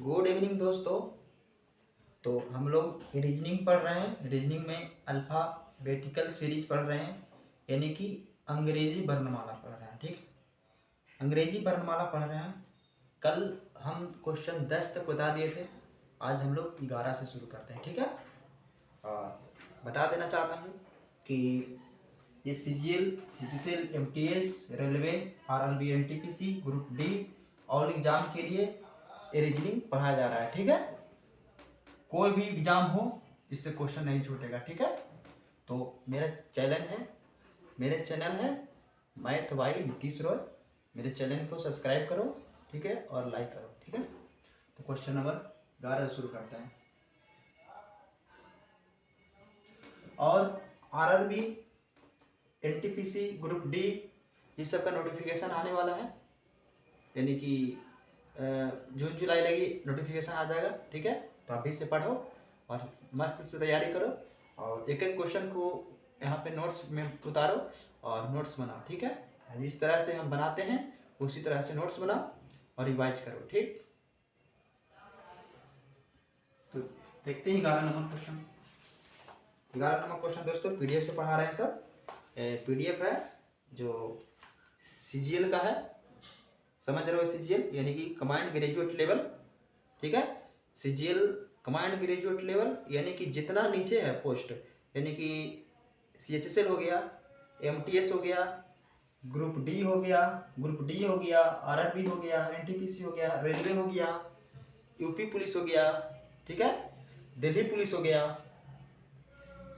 Good evening दोस्तों। तो हम लोग रीजनिंग पढ़ रहे हैं। रीजनिंग में अल्फ़ाबेटिकल सीरीज पढ़ रहे हैं, यानी कि अंग्रेजी वर्णमाला पढ़ रहे हैं। ठीक, अंग्रेजी वर्णमाला पढ़ रहे हैं। कल हम क्वेश्चन 10 तक बता दिए थे, आज हम लोग 11 से शुरू करते हैं। ठीक है, और बता देना चाहता हूँ कि ये CGL, CGCL, MTS, railway, RRB, NTPC, group D और एग्जाम के लिए रीजनिंग पढ़ाया जा रहा है। ठीक है, कोई भी एग्जाम हो इससे क्वेश्चन नहीं छूटेगा। ठीक है, तो मेरे चैनल है मैथ बाई नीतीश रॉय। मेरे चैनल को सब्सक्राइब करो, ठीक है, और लाइक करो। ठीक है, तो क्वेश्चन नंबर 11 से शुरू करते हैं। और आरआरबी, एनटीपीसी, ग्रुप डी ये सब का नोटिफिकेशन आने वाला है, यानी कि जून जुलाई लगी नोटिफिकेशन आ जाएगा। ठीक है, तो अभी से पढ़ो और मस्त से तैयारी करो, और एक एक क्वेश्चन को यहाँ पे नोट्स में उतारो और नोट्स बनाओ। ठीक है, जिस तरह से हम बनाते हैं उसी तरह से नोट्स बनाओ और रिवाइज करो। ठीक, तो देखते हैं 11 नंबर क्वेश्चन। 11 नंबर क्वेश्चन दोस्तों पीडीएफ से पढ़ा रहे हैं सब। पीडीएफ है जो सीजीएल का है, समझ रहे हो। सीजीएल यानी कि कमांड ग्रेजुएट लेवल। ठीक है, सीजीएल कमांड ग्रेजुएट लेवल यानी कि जितना नीचे है पोस्ट, यानी कि सीएचएसएल हो गया, एमटीएस हो गया, ग्रुप डी हो गया, आरआरबी हो गया, एनटीपीसी हो गया, रेलवे हो गया, यूपी पुलिस हो गया, ठीक है, दिल्ली पुलिस हो गया,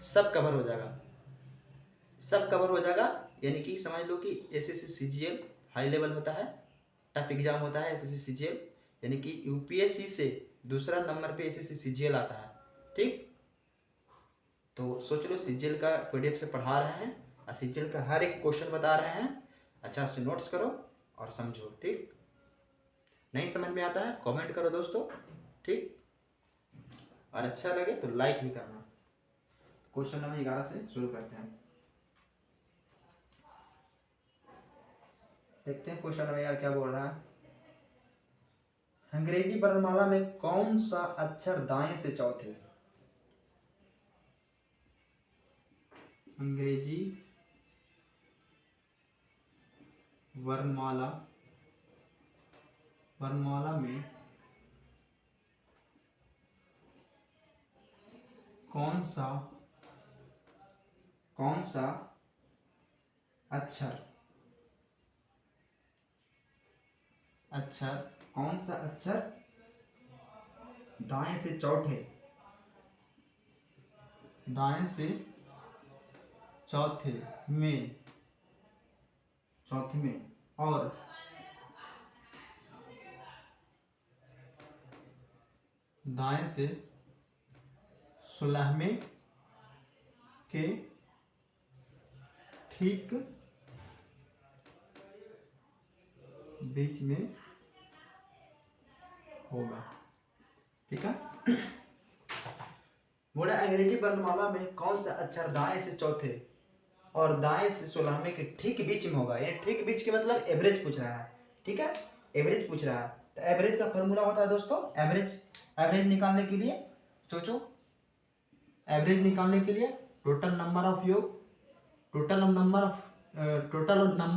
सब कवर हो जाएगा, सब कवर हो जाएगा। यानी कि समझ लो कि एसएससी सीजीएल हाई लेवल होता है, टफ एग्जाम होता है एसएससी सीजीएल, यानी कि यूपीएससी से दूसरा नंबर पे एसएससी सीजीएल आता है। ठीक, तो सोच लो सीजीएल का पीडीएफ से पढ़ा रहे हैं और सीजीएल का हर एक क्वेश्चन बता रहे हैं। अच्छा से नोट्स करो और समझो। ठीक, नहीं समझ में आता है कमेंट करो दोस्तों। ठीक, और अच्छा लगे तो लाइक भी करना। क्वेश्चन नंबर 11 से शुरू करते हैं। देखते हैं क्वेश्चन नंबर यार क्या बोल रहा है। अंग्रेजी वर्णमाला में कौन सा अक्षर दाएं से चौथे? अंग्रेजी वर्णमाला में कौन सा अक्षर कौन सा अक्षर दाएं से चौथे में और दाएं से 16वें के ठीक बीच में होगा। ठीक है, बोला अंग्रेजी वर्णमाला में कौन सा अक्षर दाएं से चौथे और दाएं से 16वें के ठीक बीच में होगा। ये ठीक बीच के मतलब एवरेज पूछ रहा है। ठीक है, एवरेज पूछ रहा है, तो एवरेज का फॉर्मूला होता है दोस्तों, एवरेज निकालने के लिए सोचो, एवरेज निकालने के लिए टोटल नंबर ऑफ योग, टोटल नंबर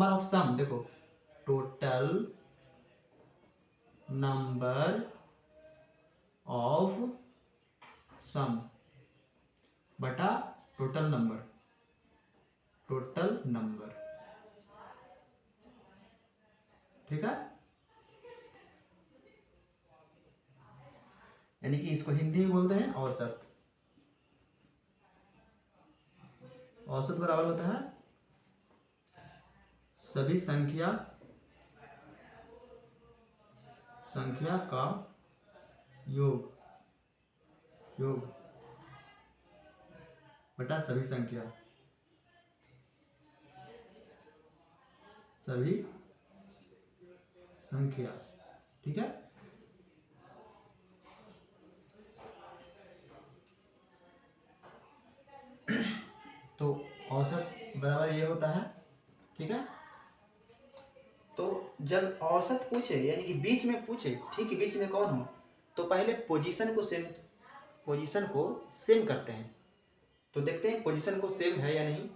ऑफ सम, देखो टोटल नंबर ऑफ सम बटा टोटल नंबर, ठीक है, यानी कि इसको हिंदी में बोलते हैं औसत। औसत बराबर होता है सभी संख्या का योग बटा सभी संख्या। ठीक है, तो औसत बराबर ये होता है। ठीक है, तो जब औसत पूछे यानी कि बीच में पूछे, ठीक बीच में कौन हो, तो पहले पोजीशन को सेम करते हैं। तो देखते हैं पोजीशन को सेम है या नहीं।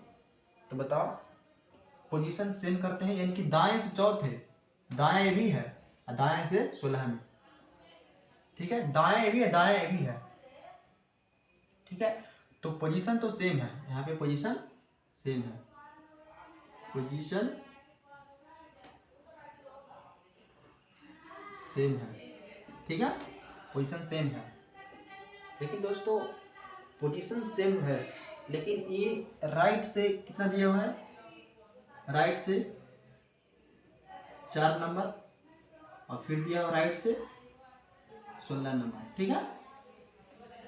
तो बताओ, पोजीशन सेम करते हैं, यानी कि दाएं से चौथे, दाएं ए भी है और दाएं से 16 में, ठीक है, दाएं ए भी है, दाएं ए भी है, ठीक है। तो पोजीशन तो सेम है, यहाँ पे पोजीशन सेम है, पोजीशन सेम है, ठीक है, पोजीशन सेम है। लेकिन दोस्तों पोजीशन सेम है, लेकिन ये राइट से कितना दिया हुआ है, राइट से 4 नंबर और फिर दिया हुआ राइट से 16 नंबर, ठीक है।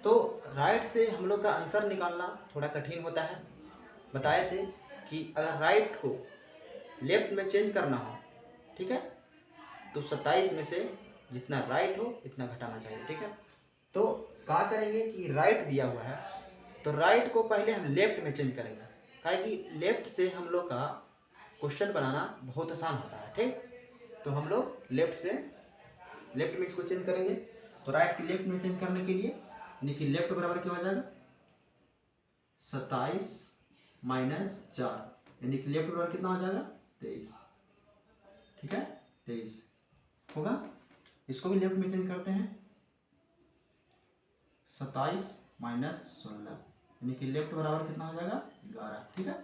तो राइट से हम लोग का आंसर निकालना थोड़ा कठिन होता है। बताए थे कि अगर राइट को लेफ्ट में चेंज करना हो, ठीक है, तो 27 में से जितना राइट हो इतना घटाना चाहिए, ठीक है। तो क्या करेंगे कि राइट दिया हुआ है तो राइट को पहले हम लेफ्ट में चेंज करेंगे, काहे कि लेफ्ट से हम लोग का क्वेश्चन बनाना बहुत आसान होता है, ठीक। तो हम लोग लेफ्ट में इसको चेंज करेंगे। तो राइट की लेफ्ट में चेंज करने के लिए यानी कि लेफ्ट बराबर क्या हो जाएगा 27 माइनस 4, यानी कि लेफ्ट बराबर कितना हो जाएगा 23, ठीक है, 23 होगा। इसको भी लेफ्ट में चेंज करते हैं, 27 माइनस 16, यानी कि लेफ्ट बराबर कितना हो जाएगा 11, ठीक है।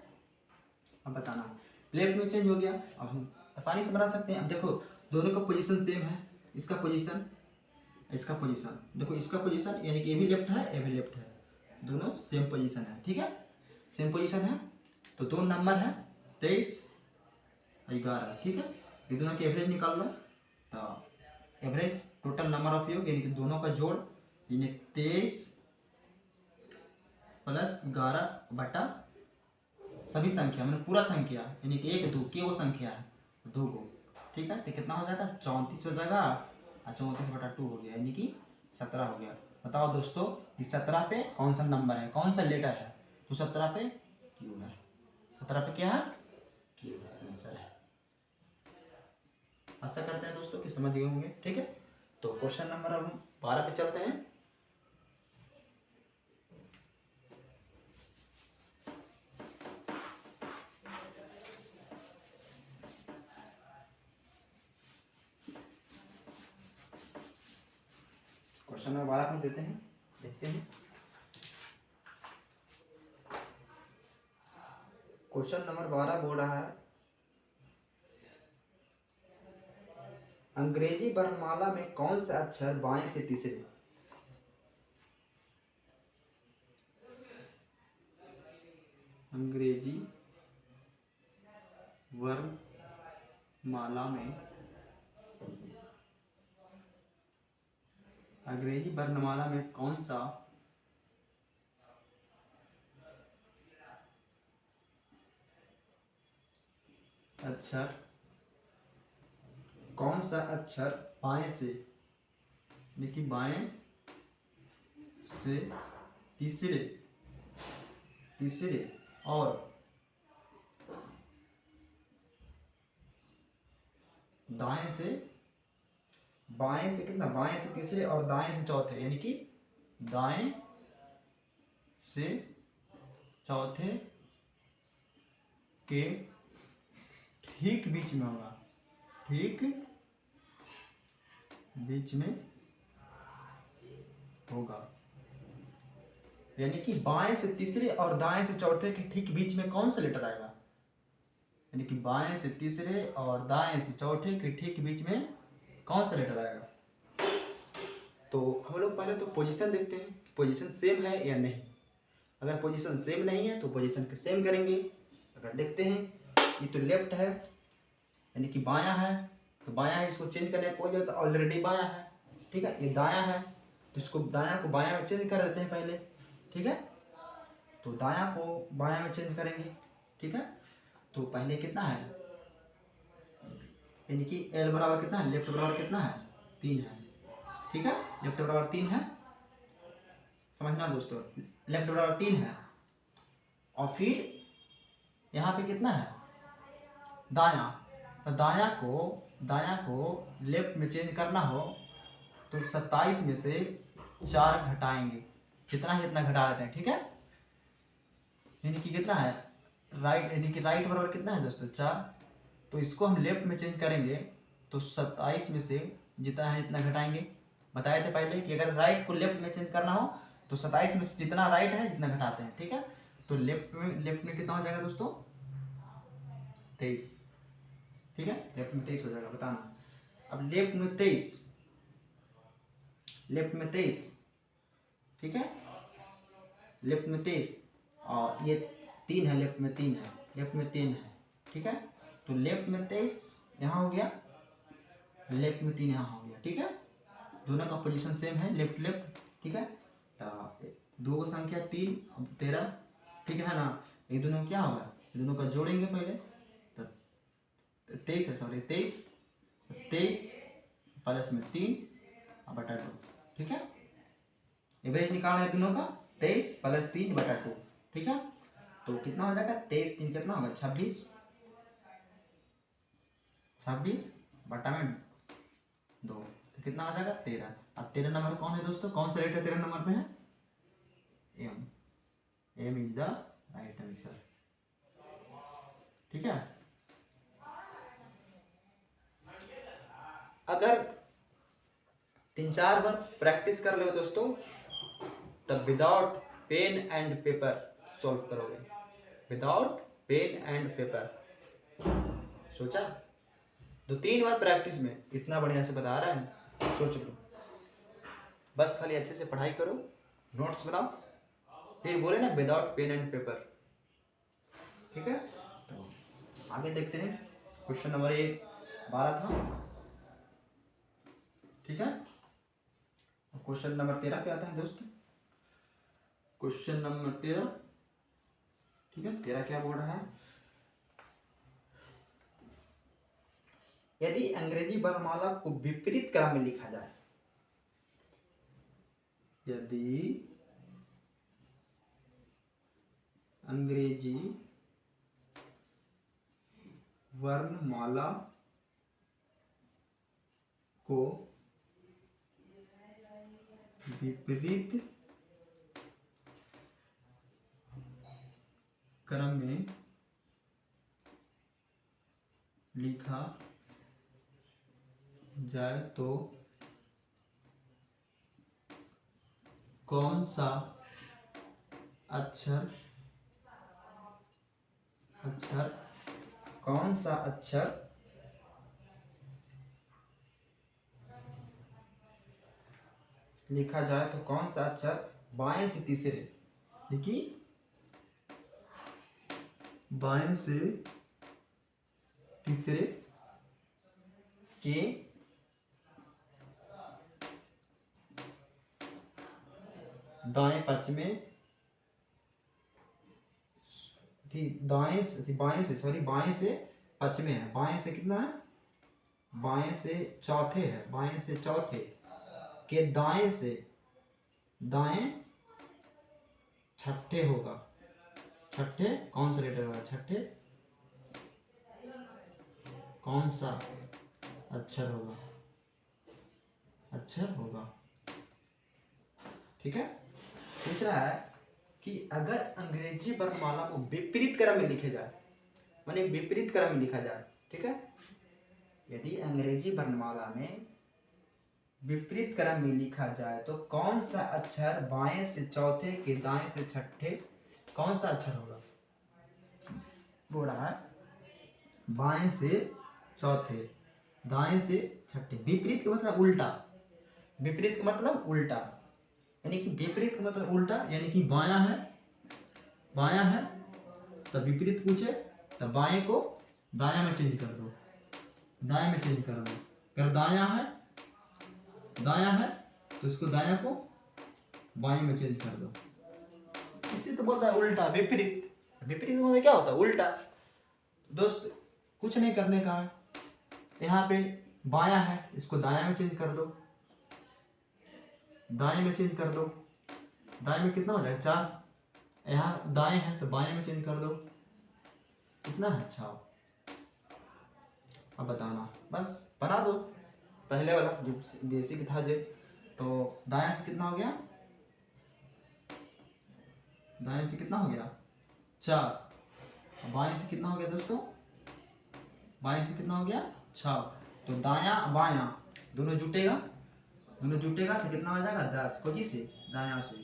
अब बताना लेफ्ट में चेंज हो गया, अब हम आसानी से बना सकते हैं। अब देखो दोनों का पोजीशन सेम है, इसका पोजीशन इसका पोजीशन, देखो इसका पोजीशन यानी कि ये भी लेफ्ट है, ये भी लेफ्ट है, दोनों सेम पोजीशन है, ठीक है, सेम पोजीशन है। तो 2 नंबर है 23 11, ठीक है। ये दोनों की एवरेज निकाल लो। तो एवरेज टोटल नंबर ऑफ योग यानी कि दोनों का जोड़, यानी 23 प्लस 11 बटा सभी संख्या मतलब पूरा संख्या, यानी कि 1 2 के वो संख्या है 2 को, ठीक है। तो कितना हो जाएगा 34 हो जाएगा और 34 बटा 2 हो गया, यानी कि 17 हो गया। बताओ दोस्तों कि 17 पे कौन सा नंबर है, कौन सा लेटर है, तो 17 पे क्यू है, 17 पे क्या है क्यू है, आंसर है। आशा करते हैं दोस्तों कि समझ गए होंगे, ठीक है। तो क्वेश्चन नंबर अब 12 पे चलते हैं। क्वेश्चन नंबर 12 में देते हैं, देखते हैं। क्वेश्चन नंबर 12 बोल रहा है अंग्रेजी वर्णमाला में कौन सा अक्षर बाएं से तीसरे, अंग्रेजी वर्णमाला में, अंग्रेजी वर्णमाला में कौन सा अक्षर बाएं से, यानी कि बाएं से तीसरे और बाएं से कितना, बाएं से तीसरे और दाएं से चौथे, यानी कि दाएं से चौथे के ठीक बीच में होगा, ठीक बीच में होगा, यानी कि बाएं से तीसरे और दाएं से चौथे के ठीक बीच में कौन सा लेटर आएगा, यानी कि बाएं से तीसरे और दाएं से चौथे के ठीक बीच में कौन सा लेटर आएगा। तो हम लोग पहले तो पोजीशन देखते हैं कि पोजीशन सेम है या नहीं। अगर पोजीशन सेम नहीं है तो पोजीशन के सेम करेंगे। अगर देखते हैं ये तो लेफ्ट है यानी कि बायां है, तो बायां है, इसको चेंज करने की कोई जरूरत, ऑलरेडी बायां है, ठीक है। ये दायां है तो इसको दायां को बायां में चेंज कर देते हैं पहले, ठीक है। तो दायां को बायां में चेंज करेंगे, ठीक है। तो पहले कितना है, यानी कि एल बराबर कितना है, लेफ्ट बराबर कितना है 3 है, ठीक है। लेफ्ट बराबर 3 है, समझना दोस्तों, लेफ्ट बराबर 3 है। और फिर यहाँ पे कितना है दायां, तो दायां को लेफ्ट में चेंज करना हो तो 27 में से 4 घटाएंगे, जितना है इतना घटा देते हैं, ठीक है। यानी कि कितना है राइट, यानी कि राइट बराबर कितना है दोस्तों 4। तो इसको हम लेफ्ट में चेंज करेंगे तो 27 में से जितना है इतना घटाएंगे। बताए थे पहले कि अगर राइट को लेफ्ट में चेंज करना हो तो 27 में से जितना राइट है जितना घटाते हैं, ठीक है। तो लेफ्ट में कितना हो जाएगा दोस्तों 23, ठीक है। लेफ्ट में 23 हो जाएगा, बताना। अब लेफ्ट में 23, ठीक है। लेफ्ट में 23 और ये 3 है, लेफ्ट में 3 है, ठीक है। तो लेफ्ट में 23 यहाँ हो गया, लेफ्ट में 3 यहाँ हो गया, ठीक है। दोनों का पोजीशन सेम है, लेफ्ट, ठीक है। तो दो का संख्या 3 अब 13, ठीक है ना। ये दोनों क्या होगा, ये दोनों का जोड़ेंगे पहले। तो 23 है, सॉरी 23 प्लस में 3 और बटा 2, ठीक है। एवरेज निकालना है दोनों का, 23 प्लस 3 बटा 2, ठीक है। तो कितना हो जाएगा 23 3 कितना होगा 26 बटा में 2, तो कितना आ जाएगा 13। अब 13 नंबर कौन है दोस्तों, कौन सा रेट है 13 नंबर पे है M is the right answer, ठीक है। अगर 3-4 बार प्रैक्टिस कर लो दोस्तों तब without pen and paper solve करोगे, विदाउट पेन एंड पेपर। सोचा 2-3 बार प्रैक्टिस में इतना बढ़िया से बता रहा है, सोच लो। बस खाली अच्छे से पढ़ाई करो, नोट्स बनाओ, फिर बोले ना विदाउट पेन एंड पेपर, ठीक है। तो आगे देखते हैं, क्वेश्चन नंबर 12 था, ठीक है। क्वेश्चन नंबर 13 पे आता है दोस्त, क्वेश्चन नंबर 13, ठीक है। 13 क्या बोल रहा है, यदि अंग्रेजी वर्णमाला को विपरीत क्रम में लिखा जाए, यदि अंग्रेजी वर्णमाला को विपरीत क्रम में लिखा जाए तो कौन सा अक्षर लिखा जाए तो कौन सा अक्षर बाएं से तीसरे, देखिए बाएं से तीसरे के दाएं पक्ष में, बाएं से पक्ष में है, बाएं से कितना है, बाएं से चौथे है, बाएं से चौथे के दाएं से दाएं छठे होगा, छठे कौन सा लेटर होगा, छठे कौन सा अक्षर होगा, ठीक है। पूछ रहा है कि अगर अंग्रेजी वर्णमाला को विपरीत क्रम में लिखे जाए, माने विपरीत क्रम में लिखा जाए, ठीक है। यदि अंग्रेजी वर्णमाला में विपरीत क्रम में लिखा जाए तो कौन सा अक्षर बाएं से चौथे के दाएं से छठे, कौन सा अक्षर होगा, बोल रहा है बाएं से चौथे दाएं से छठे। विपरीत का मतलब उल्टा, विपरीत का मतलब उल्टा, यानी कि विपरीत का मतलब उल्टा, यानी कि बायां है तो विपरीत पूछे तो बाएं को दायां में चेंज कर दो, दाएं में चेंज कर दो। अगर दायां है तो इसको दायां को बाएं में चेंज कर दो, इसी तो बोलता है उल्टा, विपरीत। विपरीत मतलब क्या होता है, उल्टा। दोस्त कुछ नहीं करने का है, यहाँ पे बायां है इसको दायां में चेंज कर दो, दाएं में चेंज कर दो, दाएं में कितना हो जाएगा 4, यहाँ दाएं है तो बाएं में चेंज कर दो, कितना है 6। अब बताना, बस बना दो पहले वाला जो बेसिक था जो तो दाएं से कितना हो गया, दाएं से कितना हो गया 4, बाएं से कितना हो गया दोस्तों, बाएं से कितना हो गया 6। तो दायां बायां दोनों जुटेगा, दोनों जुटेगा तो कितना हो जाएगा 10, कोजी से दायां से,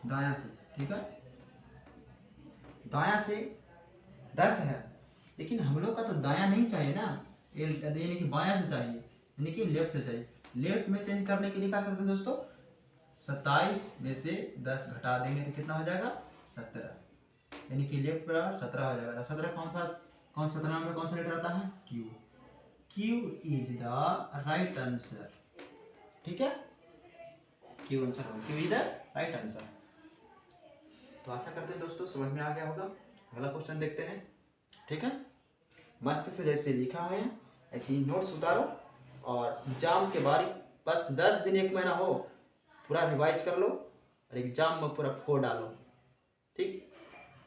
दायां से, ठीक है। दायां से 10 है, लेकिन हम लोग का तो दायां नहीं चाहिए ना, यानी कि बायां से चाहिए, यानी कि लेफ्ट से चाहिए। लेफ्ट में चेंज करने के लिए क्या करते हैं दोस्तों, 27 में से 10 घटा देंगे तो कितना हो जाएगा 17, यानी कि लेफ्ट बराबर 17 हो जाएगा। 17 कौन 17 में कौन सा लेटर आता है, Q. Q is the right answer, ठीक है, Q answer, Q is the right answer. तो आशा करते हैं दोस्तों समझ में आ गया होगा। अगला क्वेश्चन देखते हैं, ठीक है। मस्त से जैसे लिखा हुए हैं ऐसे ही नोट्स उतारो, और एग्जाम के बारी बस 10 दिन 1 महीना हो, पूरा रिवाइज कर लो और एग्जाम में पूरा फोड़ डालो, ठीक।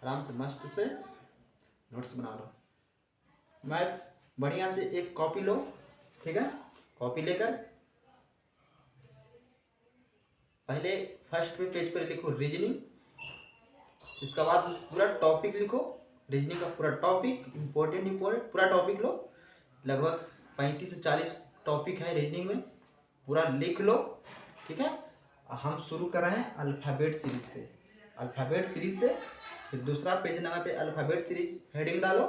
आराम से मस्त से नोट्स बना लो। मैथ बढ़िया से एक कॉपी लो, ठीक है। कॉपी लेकर पहले फर्स्ट पेज पर लिखो रीजनिंग, इसके बाद पूरा टॉपिक लिखो, रीजनिंग का पूरा टॉपिक, इम्पोर्टेंट पूरा टॉपिक लो। लगभग 35 से 40 टॉपिक है रीजनिंग में, पूरा लिख लो, ठीक है। हम शुरू कर रहे हैं अल्फ़ाबेट सीरीज से, अल्फ़ाबेट सीरीज से फिर दूसरा पेज नंबर पे अल्फ़ाबेट सीरीज हेडिंग डालो,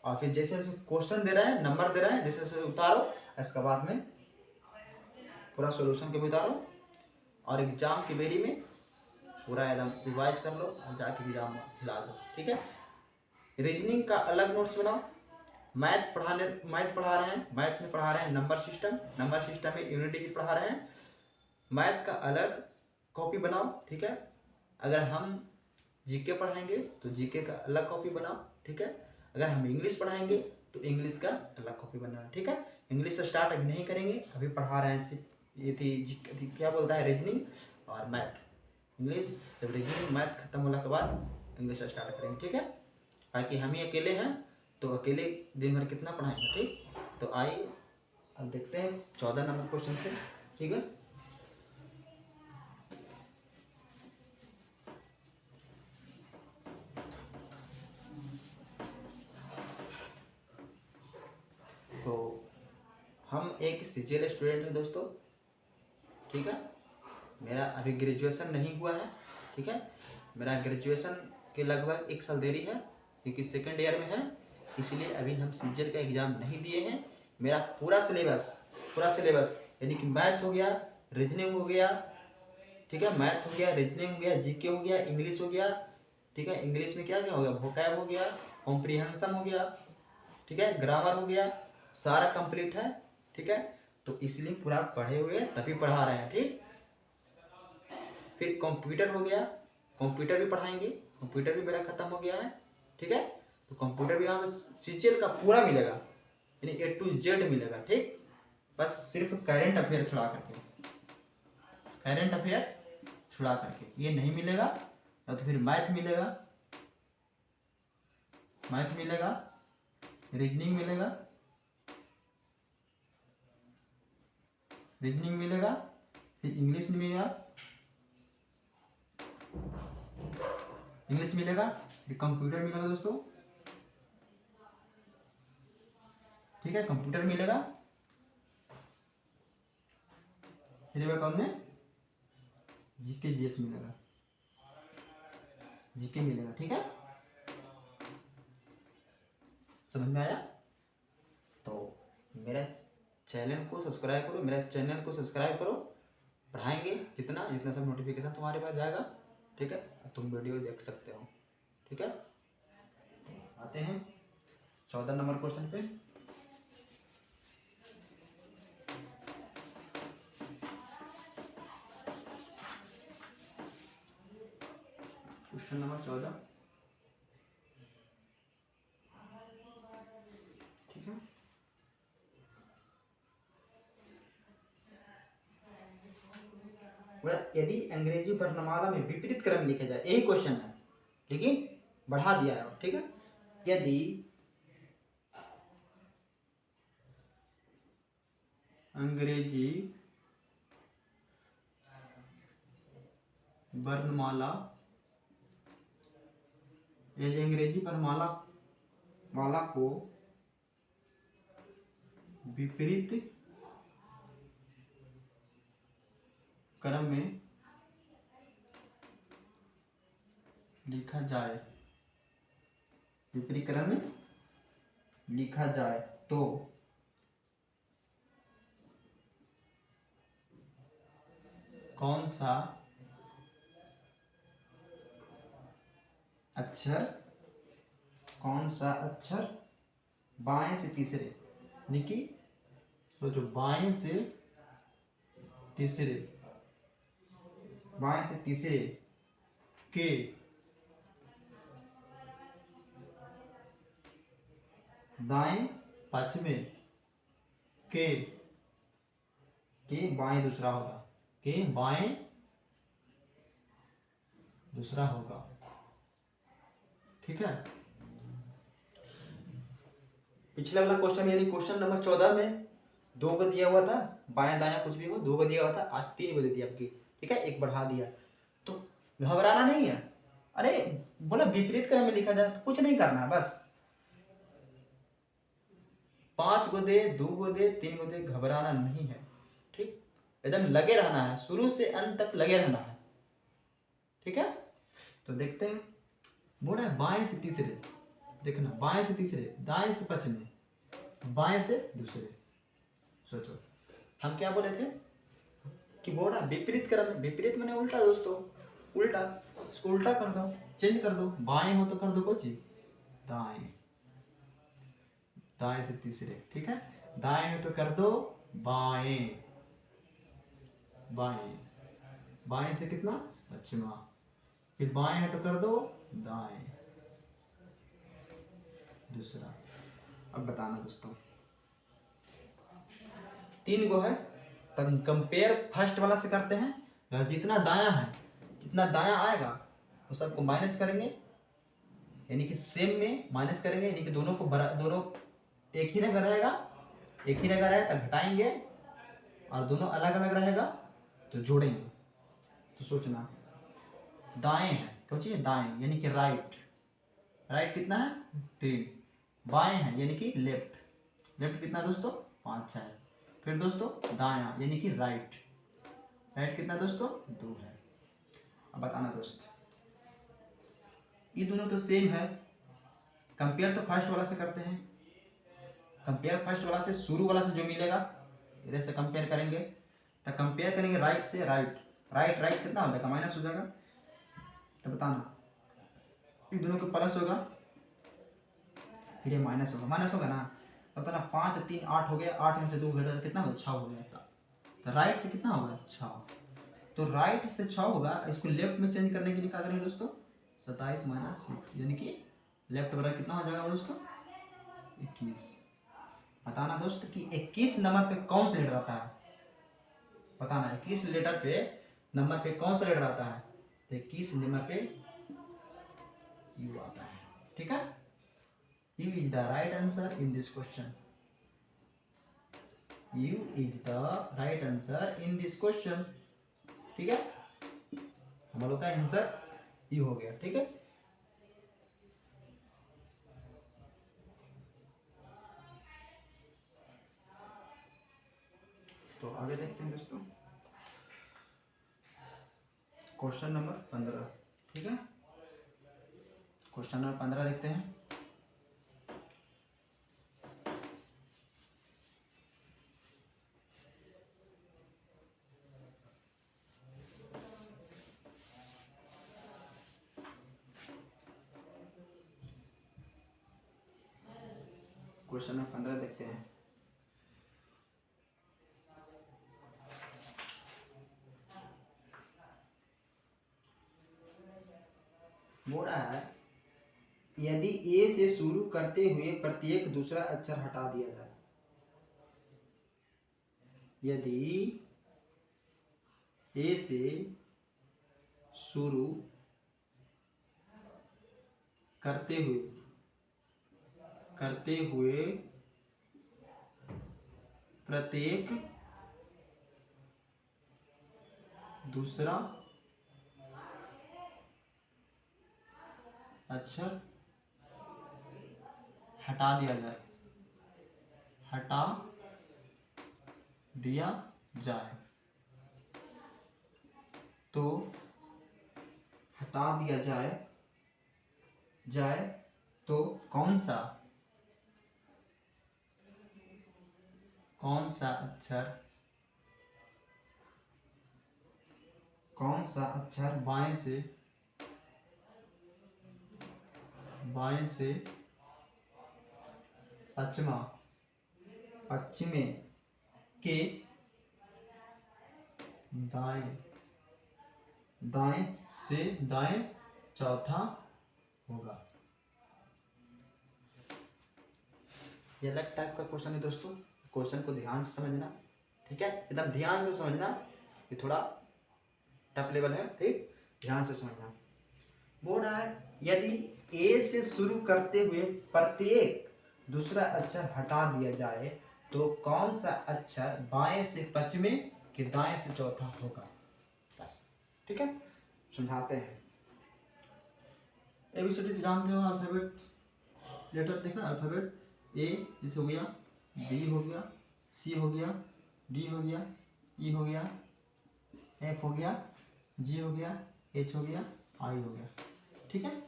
और फिर जैसे जैसे क्वेश्चन दे रहे हैं, नंबर दे रहे हैं, जैसे जैसे उतारो, इसके बाद में पूरा सॉल्यूशन के भी उतारो, और एग्जाम की बेरी में पूरा एकदम रिवाइज कर लो और जाके एग्जाम में खिला दो, ठीक है। रीजनिंग का अलग नोट्स बनाओ। मैथ पढ़ा रहे हैं, मैथ में पढ़ा रहे हैं नंबर सिस्टम, नंबर सिस्टम में यूनिट डिजिट पढ़ा रहे हैं, मैथ का अलग कॉपी बनाओ, ठीक है। अगर हम जीके पढ़ाएंगे तो जीके का अलग कॉपी बनाओ, ठीक है। अगर हम इंग्लिश पढ़ाएंगे तो इंग्लिश का अलग कॉपी बनाना, ठीक है। इंग्लिश से स्टार्ट अभी नहीं करेंगे, अभी पढ़ा रहे हैं सिर्फ ये थी क्या बोलता है रीजनिंग और मैथ। इंग्लिश जब रीजनिंग मैथ खत्म होने के बाद इंग्लिश स्टार्ट करेंगे, ठीक है। ताकि हम ही अकेले हैं तो अकेले दिन भर कितना पढ़ाएंगे, ठीक। तो आइए अब देखते हैं 14 नंबर क्वेश्चन से, ठीक है। तो हम एक सीजीएल स्टूडेंट हैं दोस्तों, ठीक है। मेरा अभी ग्रेजुएशन नहीं हुआ है, ठीक है। मेरा ग्रेजुएशन के लगभग 1 साल देरी है, क्योंकि सेकेंड ईयर में है, इसलिए अभी हम सीजीएल का एग्ज़ाम नहीं दिए हैं। मेरा पूरा सिलेबस यानी कि मैथ हो गया, रीजनिंग हो गया, ठीक है, मैथ हो गया, रीजनिंग हो गया, जीके हो गया, इंग्लिश हो गया, ठीक है। इंग्लिश में क्या क्या हो गया, वोकैब हो गया, कॉम्प्रिहेंशन हो गया, ठीक है, ग्रामर हो गया, सारा कंप्लीट है, ठीक है। तो इसलिए पूरा पढ़े हुए तभी पढ़ा रहे हैं, ठीक। फिर कंप्यूटर हो गया, कंप्यूटर भी पढ़ाएंगे, कंप्यूटर भी मेरा खत्म हो गया है, ठीक है। तो कंप्यूटर भी यहाँ सीजीएल का पूरा मिलेगा, यानी A to Z मिलेगा, ठीक। बस सिर्फ करंट अफेयर छुड़ा करके, करंट अफेयर छुड़ा करके ये नहीं मिलेगा। तो फिर मैथ मिलेगा, मैथ मिलेगा, रीजनिंग मिलेगा, रीजनिंग मिलेगा, फिर इंग्लिश मिलेगा, इंग्लिश मिलेगा, फिर कंप्यूटर मिलेगा दोस्तों, ठीक है, कंप्यूटर मिलेगा, फिर अकाउंट में जीके जीएस मिलेगा, जीके मिलेगा, ठीक है। समझ में आया? तो मेरा चैनल को सब्सक्राइब करो, मेरा चैनल को सब्सक्राइब करो, पढ़ाएंगे जितना जितना सब नोटिफिकेशन तुम्हारे पास जाएगा, ठीक है, तुम वीडियो देख सकते हो, ठीक है। आते हैं 14 नंबर क्वेश्चन पे। क्वेश्चन नंबर 14, ठीक है। यदि अंग्रेजी वर्णमाला में विपरीत क्रम लिखा जाए, यही क्वेश्चन है लेकिन बढ़ा दिया है, ठीक है। यदि अंग्रेजी वर्णमाला, ये अंग्रेजी वर्णमाला माला को विपरीत क्रम में लिखा जाए, विपरीत क्रम में लिखा जाए तो कौन सा अक्षर बाएं से तीसरे, यानी कि तो जो बाएं से तीसरे के दाएं पांचवें के बाएं दूसरा होगा, के बाएं दूसरा होगा। ठीक है, पिछला वाला क्वेश्चन यानी क्वेश्चन नंबर 14 में 2 को दिया हुआ था, बायां दायां कुछ भी हो 2 को दिया हुआ था, आज 3 को दे दिया आपकी। ठीक है, एक बढ़ा दिया, तो घबराना नहीं है। अरे बोला विपरीत क्रम में लिखा जाए तो कुछ नहीं करना है, बस 5 को दे, 2 को दे, 3 को दे, घबराना नहीं है। ठीक, एकदम लगे रहना है, शुरू से अंत तक लगे रहना है। ठीक है, तो देखते हैं। बोला है बाएं से तीसरे, देखना बाएं से तीसरे, दाएं से पचने, बाएं से दूसरे। सोचो हम क्या बोले थे कि बोला विपरीत क्रम में, विपरीत मैंने उल्टा दोस्तों, उल्टा, इसको उल्टा कर दो, चेंज कर दो, बाएं हो तो कर दो कोची दाएं, दाएं से तीसरे। ठीक है, दाएं हो तो कर दो बाएं, बाएं, बाएं से कितना पश्चिमा, फिर बाएं है तो कर दो दाएं दूसरा। अब बताना दोस्तों, 3 गो है तो कंपेयर फर्स्ट वाला से करते हैं। अगर जितना दायां है, जितना दायां आएगा वो सबको माइनस करेंगे, यानी कि सेम में माइनस करेंगे, यानी कि दोनों को दोनों एक ही रंग रहेगा, एक ही रंग रहेगा तो घटाएंगे, और दोनों अलग अलग रहेगा तो जोड़ेंगे। तो सोचना दाएं है क्या चाहिए, दाएं यानी कि राइट, राइट कितना है 3, बाएं है यानी कि लेफ्ट, लेफ्ट कितना दोस्तों 5 है, फिर दोस्तों दायां यानी कि राइट, राइट कितना दोस्तों 2 है। अब बताना दोस्त, ये दोनों तो सेम है, कंपेयर तो फर्स्ट वाला से करते हैं। कंपेयर फर्स्ट वाला से, शुरू वाला से जो मिलेगा इधर से कंपेयर करेंगे, तो कंपेयर करेंगे राइट से राइट, राइट राइट कितना हो जाएगा माइनस हो जाएगा। तो बताना ये दोनों को प्लस होगा, फिर ये माइनस होगा, माइनस होगा ना। तो बताना 5 3 8 हो गया, 8 में से 2 घटा तो कितना होगा 6 हो गया। तो राइट से कितना होगा 6, तो राइट से 6 होगा, इसको लेफ्ट में चेंज करने के लिए क्या करेंगे दोस्तों 27 - 6, यानी कि लेफ्ट वाला कितना हो जाएगा दोस्तों 21। बताना दोस्त कि 21 नंबर पे कौन सा लेटर आता है, बताना 21 लेटर पे नंबर पे कौन सा लेटर आता है। तो 21 नंबर पे यू आता है। ठीक है, you is the right answer in this question, you is the right answer in this question. ठीक है, हम लोग का आंसर यू हो गया। ठीक है, तो आगे देखते हैं दोस्तों क्वेश्चन नंबर 15। ठीक है, क्वेश्चन नंबर 15 देखते हैं। क्वेश्चन नंबर 15 देखते हैं। बोल रहा है यदि ए से शुरू करते हुए प्रत्येक दूसरा अक्षर हटा दिया जाए, यदि ए से शुरू करते हुए प्रत्येक दूसरा अक्षर हटा दिया जाए, हटा दिया जाए, तो हटा दिया जाए तो कौन सा अक्षर बाएं से पश्चिमे के दाएं से दाएं चौथा होगा। ये अलग टाइप का क्वेश्चन है दोस्तों, क्वेश्चन को ध्यान से समझना, ठीक है, एकदम ध्यान से समझना, ये थोड़ा टफ लेवल है, ठीक, ध्यान से समझना। बोल रहा है यदि ए से शुरू करते हुए प्रत्येक दूसरा अक्षर हटा दिया जाए तो कौन सा अक्षर बाएं से पश्चिमे के दाएं से चौथा होगा, बस, ठीक है, समझाते हैं। एबीसीडी जानते हो, अल्फाबेट लेटर देखना, अल्फाबेट ए जैसे हो गया, बी हो गया, सी हो गया, डी हो गया, ई हो गया, एफ हो गया, जी हो गया, एच हो गया, आई हो गया, ठीक है,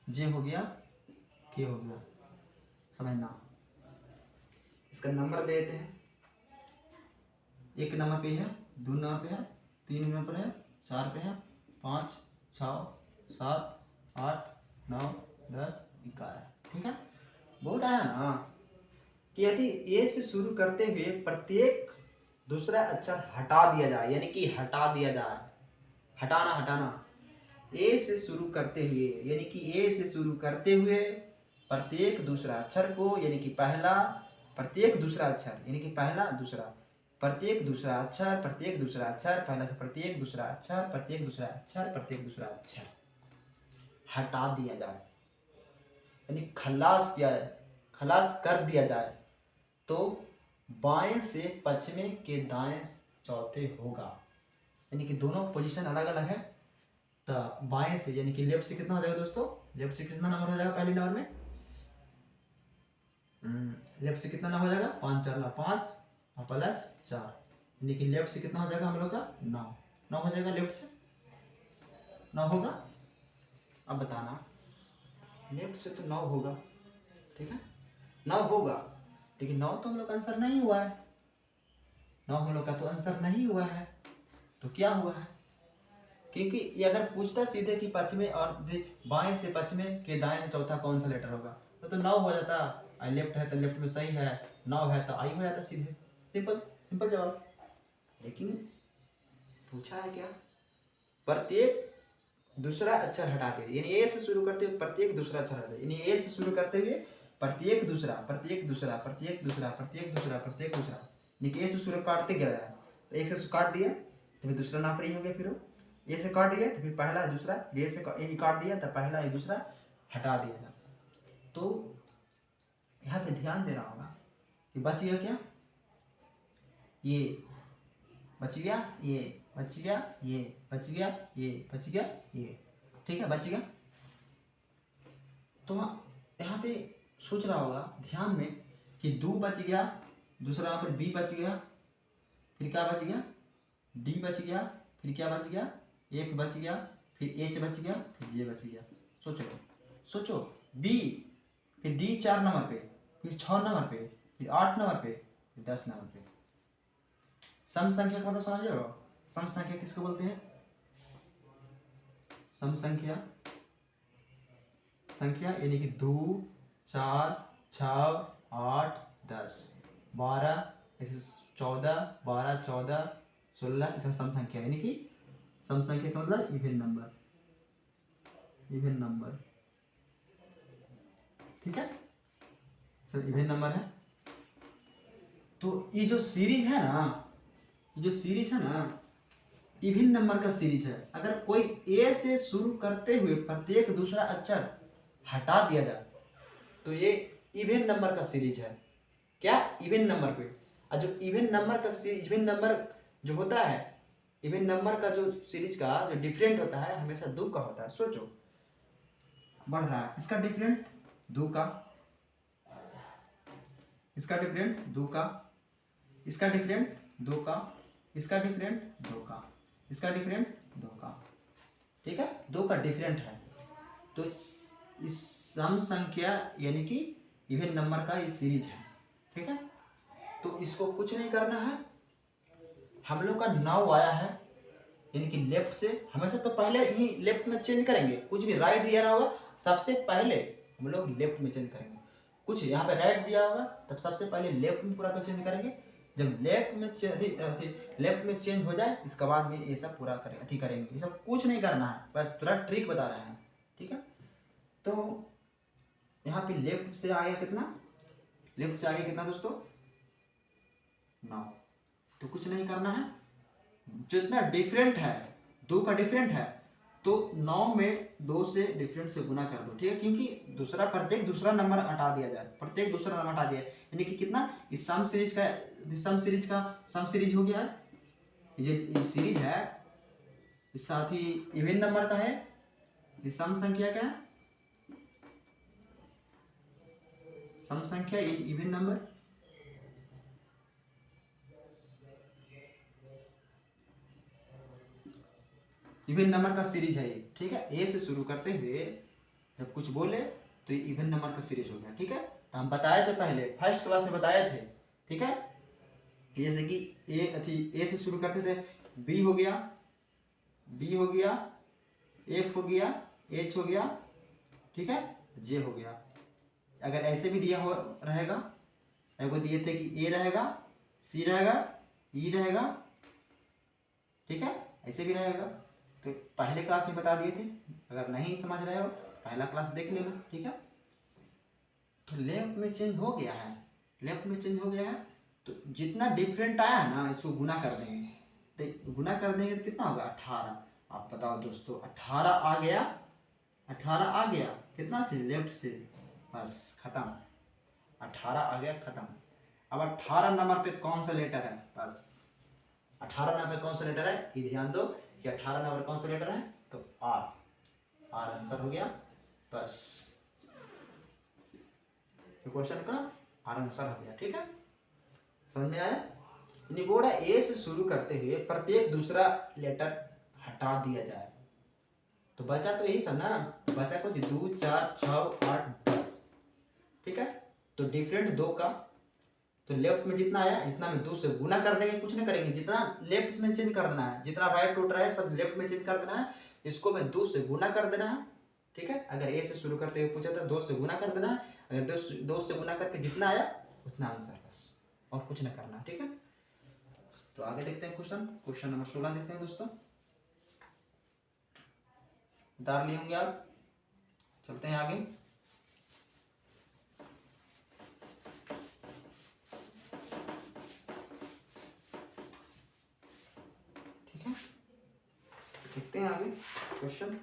जे हो गया, के हो गया, समझना। इसका नंबर देते हैं, 1 नंबर पे है, 2 नंबर पे है, 3 नंबर पे है, 4 पे है, 5, 6, 7, 8, 9, 10, 11, ठीक है। बोल रहा है ना कि यदि ए से शुरू करते हुए प्रत्येक दूसरा अक्षर हटा दिया जाए, यानी कि हटा दिया जाए, हटाना, ए से शुरू करते हुए, यानी कि ए से शुरू करते हुए प्रत्येक दूसरा अक्षर को, यानी कि पहला प्रत्येक दूसरा अक्षर, यानी कि पहला दूसरा प्रत्येक दूसरा अक्षर, प्रत्येक दूसरा अक्षर, पहला से प्रत्येक दूसरा अक्षर, प्रत्येक दूसरा अक्षर, प्रत्येक दूसरा अक्षर हटा दिया जाए, यानी खलास कर दिया जाए, तो बाएं से पश्चिमे के दाएं चौथे होगा, यानी कि दोनों पोजीशन अलग अलग है। तो बाएं से यानी कि लेफ्ट से कितना हो जाएगा दोस्तों, लेफ्ट से कितना नंबर हो जाएगा पहले नंबर में, लेफ्ट से कितना नंबर हो जाएगा, 5 4 5 प्लस 4, यानी कि लेफ्ट से कितना हो जाएगा हम लोग का 9 हो जाएगा, लेफ्ट से 9 होगा। अब बताना, लेफ्ट से तो 9 होगा, ठीक है, 9 होगा, लेकिन 9 तो हम लोग का आंसर नहीं हुआ है, 9 हम लोग का तो आंसर नहीं हुआ है, तो क्या हुआ है, क्योंकि ये अगर पूछता सीधे कि पश्चिमे और बाएं से पश्चिमे के दाएं से चौथा कौन सा लेटर होगा, तो 9 हो जाता, आई लेफ्ट है तो लेफ्ट में सही है, 9 है तो आई हो जाता सीधे, सिंपल जवाब। लेकिन पूछा है क्या, प्रत्येक दूसरा अक्षर हटाते हुए, यानी ए से शुरू करते हुए प्रत्येक दूसरा अक्षर हटाते, यानी ए से शुरू करते हुए प्रत्येक दूसरा, यानी कि ए से शुरू काटते गया है, तो एक से काट दिया तो फिर दूसरा नाम पर ही हो गया, फिर ए से काट दिया तो फिर पहला दूसरा, ए से ए काट दिया तो पहला ये दूसरा हटा दिया। तो यहाँ पे ध्यान देना होगा कि बच गया क्या, ये बच गया, ये बच गया, ये बच गया, ये बच गया, ये, ठीक है, बच गया। तो यहाँ पे सोच रहा होगा ध्यान में कि 2 बच गया, दूसरा यहाँ पर बी बच गया, फिर क्या बच गया, डी बच गया, फिर क्या बच गया, एफ बच गया, फिर एच बच गया, फिर जे बच गया। सोचो बी, फिर डी 4 नंबर पे, फिर 6 नंबर पे, फिर 8 नंबर पे, फिर 10 नंबर पे। सम संख्या का मतलब समझ रहे हो, सम संख्या किसको बोलते हैं, सम संख्या यानी कि 2 4 6 8 10 12 ऐसे 14 12 14 16 इसमें सम संख्या, यानी कि सम संख्या का मतलब इवन नंबर, ठीक है सर, इवन नंबर है। तो ये जो सीरीज है ना, इवन नंबर का सीरीज है। अगर कोई ए से शुरू करते हुए प्रत्येक दूसरा अक्षर हटा दिया जाए तो ये इवन नंबर का सीरीज है, क्या, इवन नंबर पे। और जो इवन नंबर जो होता है, इवन नंबर का जो सीरीज का जो डिफरेंट होता है हमेशा 2 का होता है। सोचो बढ़ रहा है, इसका डिफरेंट 2 का, इसका डिफरेंट 2 का, इसका डिफरेंट 2 का, इसका डिफरेंट 2 का, इसका डिफरेंट 2 का, ठीक है, 2 का डिफरेंट है। तो इस सम संख्या यानी कि इवन नंबर का ये सीरीज है, ठीक है। तो इसको कुछ नहीं करना है, हम लोग का 9 आया है यानी कि लेफ्ट से हमेशा तो पहले ही लेफ्ट में चेंज करेंगे, कुछ भी राइट दिया रहा होगा सबसे पहले हम लोग लेफ्ट में चेंज करेंगे, कुछ यहाँ पे राइट दिया होगा तब सबसे पहले लेफ्ट में पूरा का चेंज करेंगे। जब लेफ्ट में चेंज हो जाए इसके बाद में ये सब पूरा करेंगे, ये सब कुछ नहीं करना है, बस थोड़ा ट्रिक बता रहे हैं, ठीक है। तो यहाँ पे लेफ्ट से आ गया कितना, लेफ्ट से आ गया कितना दोस्तों 9। तो कुछ नहीं करना है, जितना डिफरेंट है 2 का डिफरेंट है तो 9 में 2 से डिफरेंट से गुना कर दो, ठीक है, क्योंकि प्रत्येक दूसरा नंबर हटा दिया जाए, प्रत्येक दूसरा नंबर हटा दिया यानी कि कितना, इस सम सीरीज का सम सीरीज हो गया है, ये सीरीज है, इस साथ ही इवन नंबर का है, ये सम संख्या का है, सम संख्या इवन नंबर, इवन नंबर का सीरीज है ये, ठीक है। ए से शुरू करते हुए जब कुछ बोले तो ये इवन नंबर का सीरीज हो गया, ठीक है। तो हम बताए थे पहले फर्स्ट क्लास में बताए थे, ठीक है, जैसे कि ए से शुरू करते थे, बी हो गया, बी हो गया, एफ हो गया, एच हो गया, ठीक है, जे हो गया। अगर ऐसे भी दिया हो रहेगा, अगर दिए थे कि ए रहेगा, सी रहेगा, ई रहेगा, ठीक है, ऐसे भी रहेगा, तो पहले क्लास में बता दिए थे, अगर नहीं समझ रहे हो पहला क्लास देख लेना, ठीक है। तो लेफ्ट में चेंज हो गया है, लेफ्ट में चेंज हो गया है, तो जितना डिफरेंट आया है ना इसको गुना कर देंगे, तो गुना कर देंगे तो कितना होगा 18। आप बताओ दोस्तों 18 आ गया, 18 आ गया कितना से, लेफ्ट से, बस खत्म, 18 आ गया खत्म। अब 18 नंबर पे कौन सा लेटर है, बस 18 नंबर पे कौन सा लेटर है ये ध्यान दो कि 18 नंबर कौन सा लेटर है, तो आर, आर आंसर हो गया, बस क्वेश्चन का आर आंसर हो गया, ठीक है, समझ में आया। यानी बोर्ड ए से शुरू करते हुए प्रत्येक दूसरा लेटर हटा दिया जाए, तो बचा तो यही सब ना, बचा कुछ 2 4 6 8 10, ठीक है। तो डिफरेंट 2 का, तो लेफ्ट में जितना आया इतना में 2 से गुना कर देंगे, कुछ नहीं करेंगे, जितना लेफ्ट में चेंज कर देना है, जितना राइट उठ रहा है सब लेफ्ट में चेंज कर देना है, इसको में 2 से गुना कर देना है, ठीक है। अगर ए से शुरू करते हुए पूछा था 2 से गुना कर देना है, अगर 2 से गुना करके जितना आया उतना आंसर, बस और कुछ नहीं करना, ठीक है। तो आगे देखते हैं क्वेश्चन नंबर 16 देखते हैं दोस्तों, उतार लिए होंगे आप, चलते हैं आगे। ठीक है, देखते हैं आगे क्वेश्चन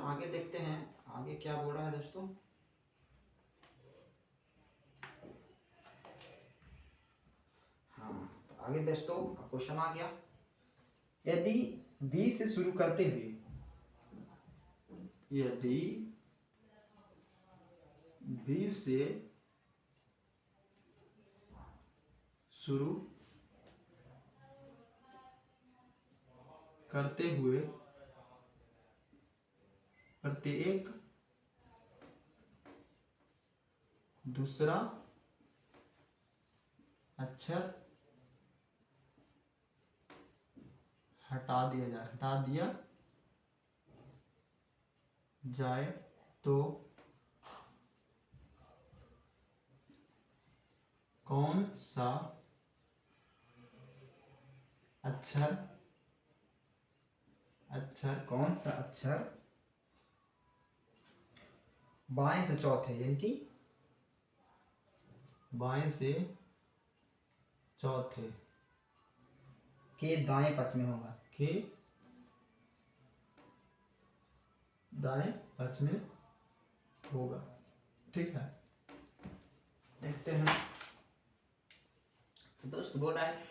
आगे देखते हैं, आगे क्या बोल रहा है दोस्तों। हाँ, तो आगे दोस्तों क्वेश्चन आ गया, यदि बी से शुरू करते हुए, यदि बी से शुरू करते हुए प्रत्येक दूसरा अक्षर हटा दिया जाए तो कौन सा अक्षर बाएं से चौथे, यानी कि बाएं से चौथे के दाएं पक्ष में होगा, के दाएं पक्ष में होगा, ठीक है। देखते हैं, तो दोस्त बोल रहा है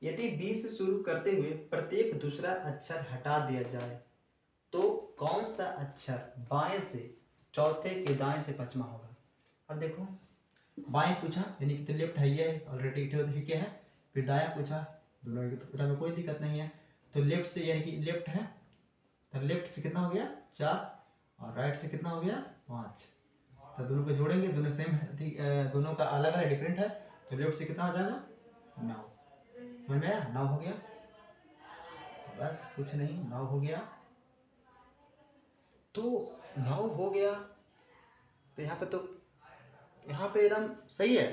यदि बी से शुरू करते हुए प्रत्येक दूसरा अक्षर हटा दिया जाए तो कौन सा अक्षर बाएं से चौथे के दाएं से पचमा होगा। अब देखो बाएं पूछा यानी कि तो लेफ्ट है, ये ऑलरेडी ठीक है। फिर दाया पूछा, दोनों एक में कोई दिक्कत नहीं है। तो लेफ्ट से यानी कि लेफ्ट है तो लेफ्ट से कितना हो गया 4 और राइट से कितना हो गया 5। तो दोनों को जोड़ेंगे, दोनों सेम है, दोनों का अलग है, डिफरेंट है। तो लेफ्ट से कितना हो जाएगा 9। समझ में आया? 9 हो गया। तो बस कुछ नहीं, 9 हो गया। तो 9 हो गया तो यहाँ पे एकदम सही है,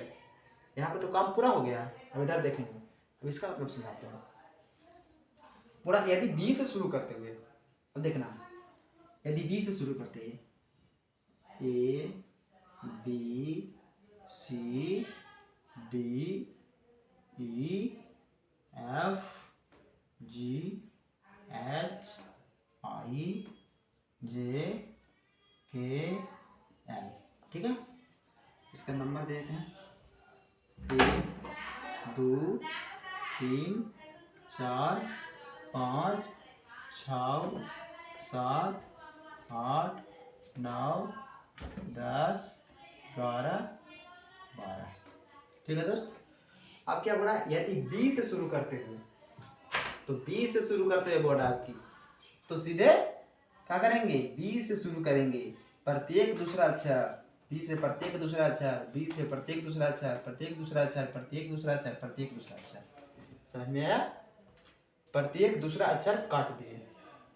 यहाँ पे तो काम पूरा हो गया। अब इधर देखेंगे, अब इसका मतलब समझाते हैं पूरा। यदि बी से शुरू करते हुए, अब देखना, यदि बी से शुरू करते हैं A B C D E F G H I J K L, ठीक है। इसका नंबर दे देते हैं 1 2 3 4 5 6 7 8 9 10 11 12, ठीक है दोस्त। अब क्या बोला, यदि बी से शुरू करते हुए, तो बी से शुरू करते हुए बोर्ड आपकी, तो सीधे क्या करेंगे, बी से शुरू करेंगे प्रत्येक दूसरा अक्षर, बी से प्रत्येक दूसरा अक्षर, बी से प्रत्येक दूसरा अक्षर, प्रत्येक दूसरा अक्षर, प्रत्येक दूसरा अक्षर, प्रत्येक दूसरा अक्षर। समझ में आया? प्रत्येक दूसरा अक्षर काट दिए,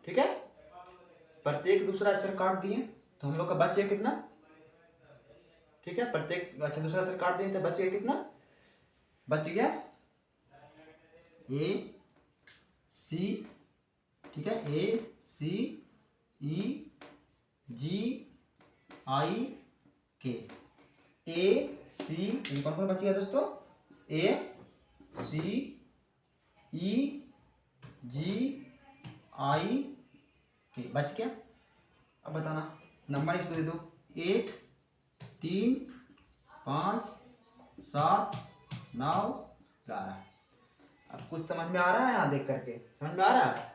ठीक है। प्रत्येक दूसरा अक्षर काट दिए तो हम लोग का बच गया कितना, ठीक है। प्रत्येक अच्छा दूसरा अक्षर काट दिए तो बच गया कितना, बच गया ए सी, ठीक है, ए सी ई जी आई के। ए सी कौन कौन बच गया दोस्तों, ए सी ई जी आई के बच गया। अब बताना नंबर इसको दे दो 1 3 5 7 9 11। अब कुछ समझ में आ रहा है यहाँ देख करके, समझ में आ रहा है?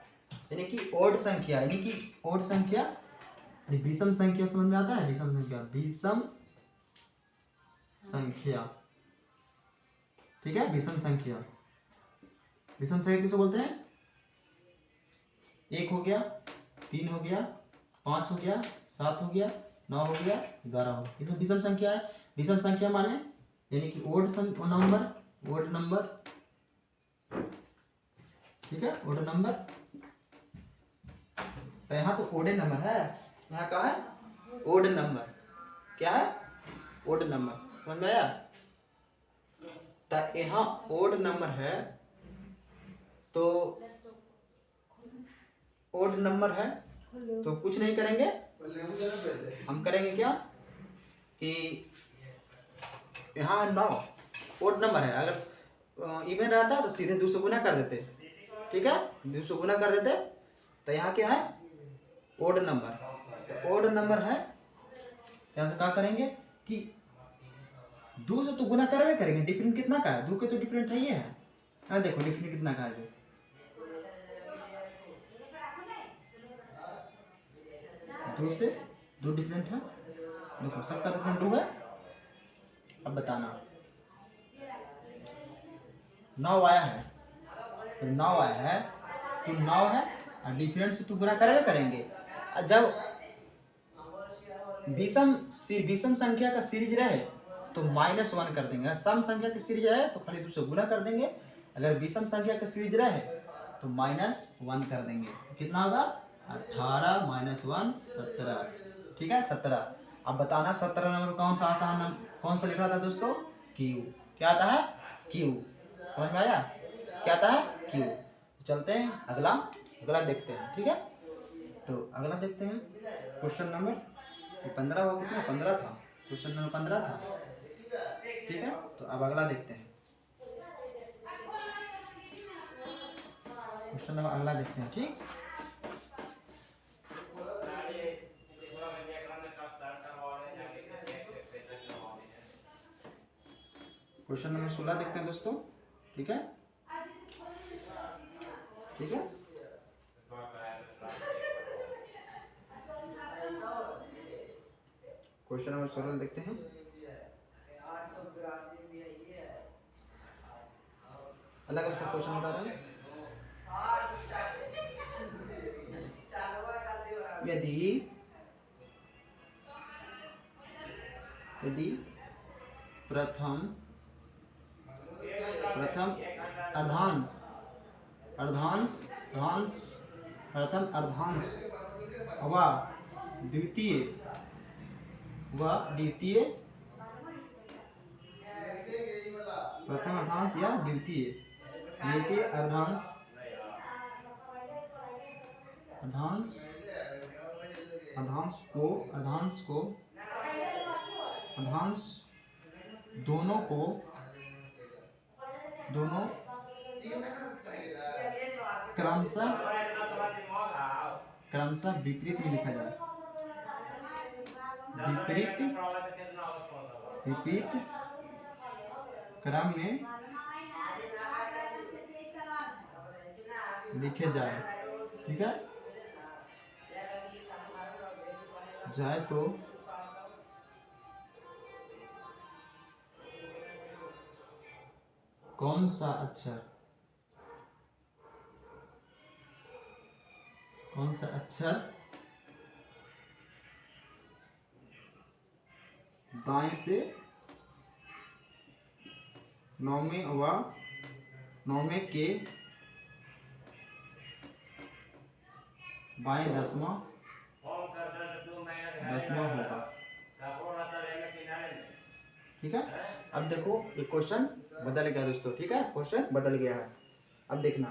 यानी कि ओड संख्या, यानी कि ओड संख्या, विषम संख्या समझ में आता है? विषम संख्या, विषम संख्या, ठीक है। विषम संख्या, विषम संख्या किसे बोलते हैं? 1 हो गया, 3 हो गया, 5 हो गया, 7 हो गया, 9 हो गया, 11 हो गया, ये सब विषम संख्या है। विषम संख्या माने यानी कि ओड नंबर, ओड नंबर, ठीक है, ओड नंबर। तो यहाँ तो ओडे नंबर है, यहाँ का है ओड नंबर, क्या है ओड नंबर, समझ में आया? तो यहाँ ओड नंबर है, तो ओड नंबर है तो कुछ नहीं करेंगे, हम करेंगे क्या कि यहाँ 9 ओड नंबर है, अगर इवन रहता तो सीधे 2 से गुना कर देते, ठीक है, 2 से गुना कर देते। तो यहाँ क्या है ओड नंबर, तो ओड नंबर है, यहाँ से क्या करेंगे कि 2 से तो गुना करवे करेंगे। डिफरेंट कितना का है, 2 के तो डिफरेंट है, ये है। हाँ देखो डिफरेंट कितना का है, 2 से 2 डिफरेंट है, देखो सबका डिफरेंट 2 है। अब बताना 9 आया है, तो 9 आया है तो 9 है और डिफरेंट से तो गुना करवे करेंगे। जब विषम संख्या का सीरीज रहे तो -1 कर देंगे, सम संख्या की सीरीज रहे तो खाली 2 से गुना कर देंगे, अगर विषम संख्या का सीरीज रहे तो -1 कर देंगे। कितना होगा 18 - 1 17, ठीक है 17। अब बताना 17 नंबर कौन सा आता है, कौन सा लिख रहा था दोस्तों, क्यू। क्या आता है क्यू, समझ में आया? क्या आता है क्यू। चलते हैं अगला देखते हैं, ठीक है। तो अगला देखते हैं क्वेश्चन नंबर 15 हो, कितना 15 था, क्वेश्चन नंबर 15 था, ठीक है। तो अब अगला देखते हैं, क्वेश्चन नंबर अगला देखते हैं, ठीक। क्वेश्चन नंबर 16 देखते हैं दोस्तों, ठीक है, ठीक है। क्वेश्चन नंबर 16 देखते हैं। अलग अलग सब क्वेश्चन बता रहे हैं। यदि यदि प्रथम अर्धांश अर्धांश अर्धांश प्रथम अर्धांश व द्वितीय प्रथम अर्धांश या द्वितीय अर्धांश दोनों क्रमशः विपरीत में लिखा जाए। विपरीत क्रम में लिखे जाए। ठीक है, जाए तो कौन सा अक्षर दाएं से नौवें व नौवें के बाएं दसवां होगा। ठीक है, अब देखो ये क्वेश्चन बदल गया दोस्तों। ठीक है, क्वेश्चन बदल गया है। अब देखना,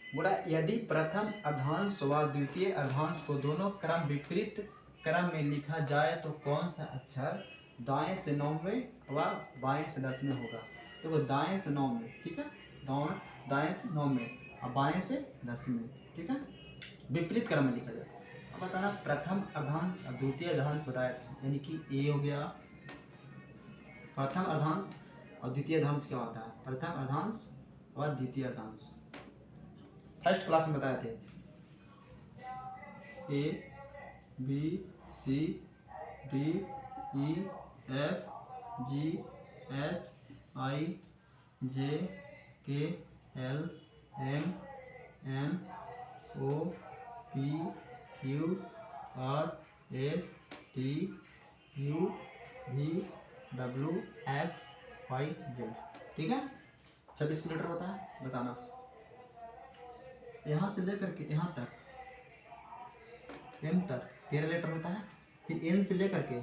बोला यदि प्रथम अर्धांश व द्वितीय अर्धांश को दोनों क्रम विपरीत क्रम में लिखा जाए तो कौन सा अक्षर दाएं से 9वें व बाएं से 10वें होगा। देखो दाएं से 9वें, ठीक है, दाएं से 9वें और बाएं से 10वें। ठीक है, विपरीत क्रम में लिखा जाए। अब बताना प्रथम अर्धांश और द्वितीय अर्धांश बताया था, यानी कि ए हो गया प्रथम अर्धांश और द्वितीय अर्धांश क्या होता है। प्रथम अर्धांश और द्वितीय अर्धांश फर्स्ट क्लास में बताए थे। A B C D E F G H I J K L M N O P Q R S T U V W X Y Z. ठीक है, 26 लेटर होता है। बताना यहाँ से लेकर के यहाँ तक एम तक 13 लेटर होता है। फिर एन से लेकर के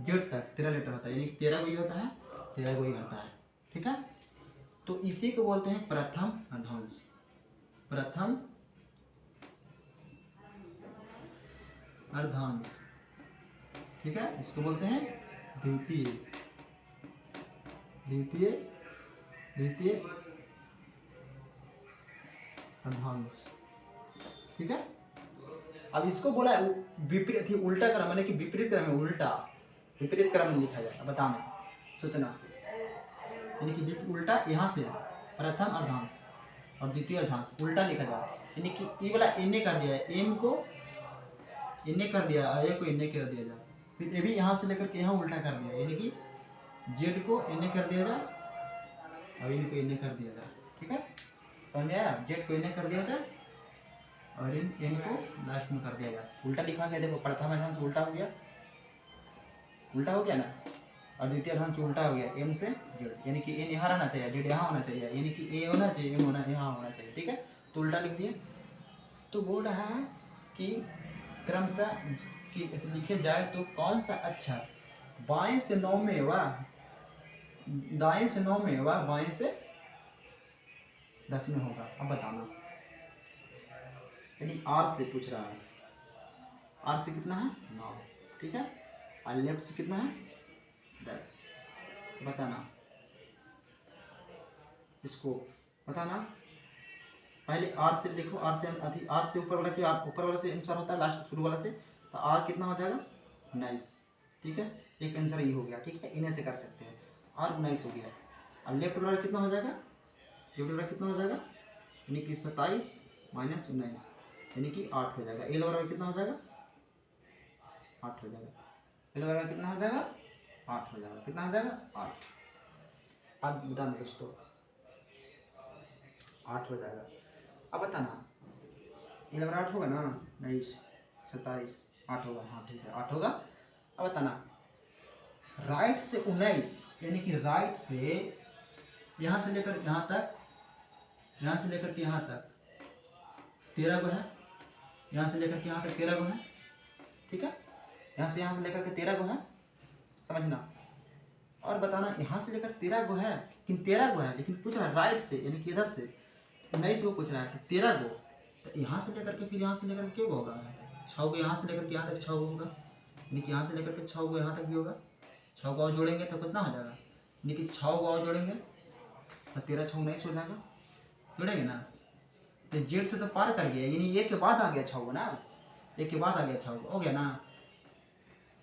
जेड तक 13 लेटर होता है, यानी 13 को ये होता है, 13 को ये होता है। ठीक है, तो इसी को बोलते हैं प्रथम अर्धांश। प्रथम अर्धांश। ठीक है, इसको बोलते हैं द्वितीय अर्धांश। ठीक है, अब इसको बोला विपरीत उल्टा क्रम, यानी कि विपरीत क्रम में विपरीत क्रम में लिखा जाए। बताना सोचना, यानी कि उल्टा यहाँ से प्रथम अर्धांश और द्वितीय अर्धांश उल्टा लिखा जाए, यानी कि ये वाला इन्ने कर दिया है, एम को इन्ने कर दिया, ए को इन्ने कर दिया जाए। फिर ये भी यहाँ से लेकर के यहाँ उल्टा कर दिया, यानी कि जेड को इन्ने कर दिया जाए और इन को इन्ने कर दिया जाए। ठीक है, समझ में आया। जेड को इन्ने कर दिया जाए और इन को लास्ट में कर दिया जाए। उल्टा लिखा गया, देखो प्रथम अर्धांश उल्टा हो गया ना, और द्वितीय अर्धांश उल्टा हो गया, एम से जेड, यानी कि एन यहाँ रहना चाहिए, जेड यहाँ होना चाहिए, यानी कि ए होना चाहिए, एम होना यहाँ होना चाहिए। ठीक है, तो उल्टा लिख दिए। तो बोल रहा है कि क्रमशः लिखे जाए तो कौन सा अक्षर बाएं से 9वें व दाएं से 9वें व बाएं से 10वें होगा। अब बताना, यानी आर से पूछ रहा है, आर से कितना है 9। ठीक है, और लेफ्ट से कितना है 10। बताना, इसको बताना। पहले आर से देखो, आर से ऊपर वाला क्या, ऊपर वाला से आंसर होता है, लास्ट शुरू वाला से, तो आर कितना हो जाएगा 19। ठीक है, एक आंसर ये हो गया। ठीक है, इन्हें से कर सकते हैं, आर 19 हो गया। अब लेफ्ट वाला कितना हो जाएगा, लेफ्ट वाला कितना हो जाएगा, यानी कि 27 - 19, यानी कि 8 हो जाएगा। ए वाला कितना हो जाएगा 8 हो जाएगा। पहले बार में कितना हो जाएगा 8 हो जाएगा। कितना हो जाएगा 8। अब बताना दोस्तों 8 हो जाएगा। अब बताना 11 बार 8 होगा ना 19 27 8 होगा। हाँ ठीक है 8 होगा। अब बताना राइट से 19 यानी कि राइट से यहाँ से लेकर यहाँ तक, यहाँ से लेकर के यहाँ तक 13 गो है। यहाँ से लेकर के यहाँ तक 13 गो है। ठीक है यहाँ से लेकर के 13 गो है समझना। और बताना यहाँ से लेकर 13 गो है लेकिन 13 गो है लेकिन पूछ रहा है राइट से यानी कि इधर से 19 गो पूछ रहा है तो 13 गो। तो यहाँ से लेकर के फिर यहाँ से लेकर के क्या होगा 6 गो। यहाँ से लेकर के यहाँ तक 6 गो होगा यानी कि यहाँ से लेकर के 6 गो यहाँ तक भी होगा। 6 गो और जोड़ेंगे तो कितना हो जाएगा यानी कि 6 गो और जोड़ेंगे तो 13 6 19 हो जाएगा। जोड़ेंगे ना तो जेड से तो पार कर गया यानी एक के बाद आ गया 6 गो ना। एक के बाद आ गया 6 गो हो गया ना।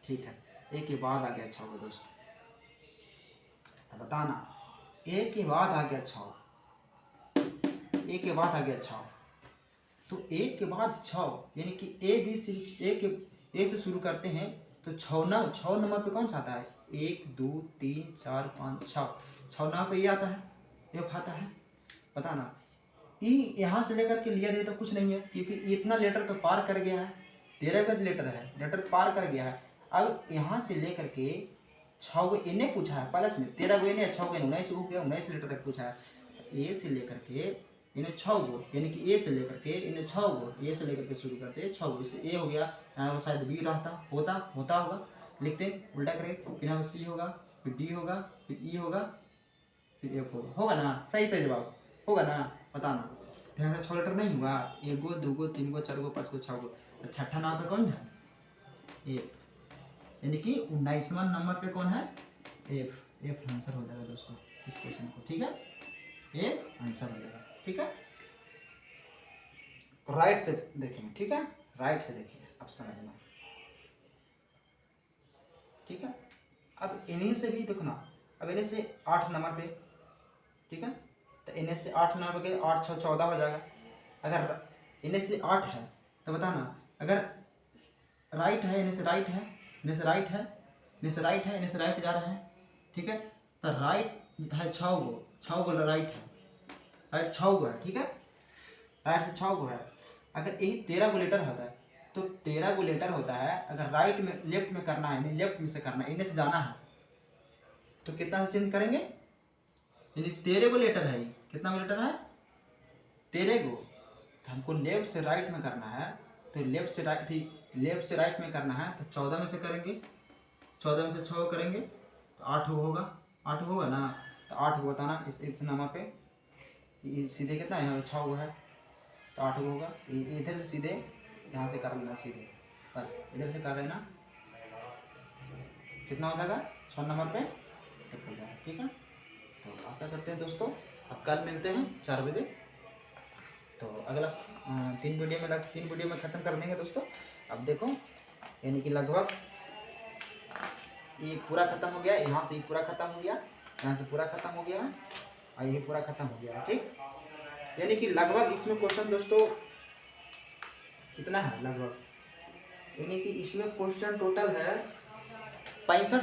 ठीक है एक के बाद आ गया 6 गो दोस्त। तो बताना एक के बाद आ गया 6, एक के बाद आ गया 6 तो एक के बाद 6 यानी कि ए से शुरू करते हैं तो 6 नंबर पे कौन सा आता है 1 2 3 4 5 6 नंबर पे ये आता है एफ आता है। पता ना ई यहाँ से लेकर के लिया दे तो कुछ नहीं है क्योंकि इतना लेटर तो पार कर गया है। 13 का लेटर है लेटर पार कर गया है। अब यहाँ से लेकर के 6 गो इन्हें पूछा है प्लस में 13 गो इन्हें 6 गो 19 हो गया 19 लेटर तक पूछा है। ए से लेकर के इन्हें 6 गो यानी कि ए से लेकर के इन्हें 6 गो ए से लेकर के शुरू करते हैं 6 गो। इससे ए हो गया यहाँ पर शायद बी रहता होता होगा लिखते हैं उल्टा करें फिर यहाँ पर सी होगा फिर डी होगा फिर ई होगा फिर एफ होगा ना। सही जवाब होगा ना। बताना तो यहाँ से 6 लेटर नहीं हुआ 1 गो 2 गो 3 गो 4 गो 5 गो 6 गो। तो छठा नंबर पे कौन है एफ यानी कि 19वां नंबर पे कौन है एफ आंसर हो जाएगा दोस्तों इस क्वेश्चन को। ठीक है एफ आंसर हो जाएगा। ठीक है राइट से देखेंगे। ठीक है राइट से देखिए अब समझना। ठीक है अब इन्हीं से भी देखना। अब इन्हीं से 8 नंबर पे ठीक है तो इन्हीं से 8 नंबर पे 8 6 14 हो जाएगा। अगर इन्हीं से 8 है तो बताना अगर राइट है इन्हीं से राइट है इन्हीं से राइट है इन्हीं से राइट है इन्हीं से राइट जा रहा है। ठीक है तो राइट है 6 गो राइट है राइट 6 गो है। ठीक है राइट से 6 गो है। अगर यही 13 गो लेटर होता है तो 13 गो लेटर होता है। अगर राइट में लेफ्ट में करना है लेफ्ट में से करना है इन्हें से जाना है तो कितना से चेंज करेंगे यानी 13 गो लेटर है। कितना गो लेटर है 13 गो। तो हमको लेफ्ट से राइट में करना है तो लेफ्ट से राइट में करना है तो 14 में से करेंगे 14 में से 6 करेंगे तो 8 होगा 8 होगा ना। तो 8 बताना इस नंबर पे सीधे कितना है यहाँ 6 है तो 8 होगा। इधर से सीधे यहाँ से कर लेना सीधे बस इधर से कर लेना कितना हो जाएगा 6 नंबर पे तक हो जाएगा। ठीक है तो आशा करते हैं दोस्तों अब कल मिलते हैं 4 बजे। तो अगला 3 वीडियो में ख़त्म कर देंगे दोस्तों। अब देखो यानी कि लगभग ये पूरा ख़त्म हो गया। यहाँ से ये पूरा ख़त्म हो गया यहाँ से पूरा ख़त्म हो गया है और ये पूरा ख़त्म हो गया है। ठीक यानी कि लगभग इसमें क्वेश्चन दोस्तों कितना है लगभग यानी कि इसमें क्वेश्चन टोटल है 65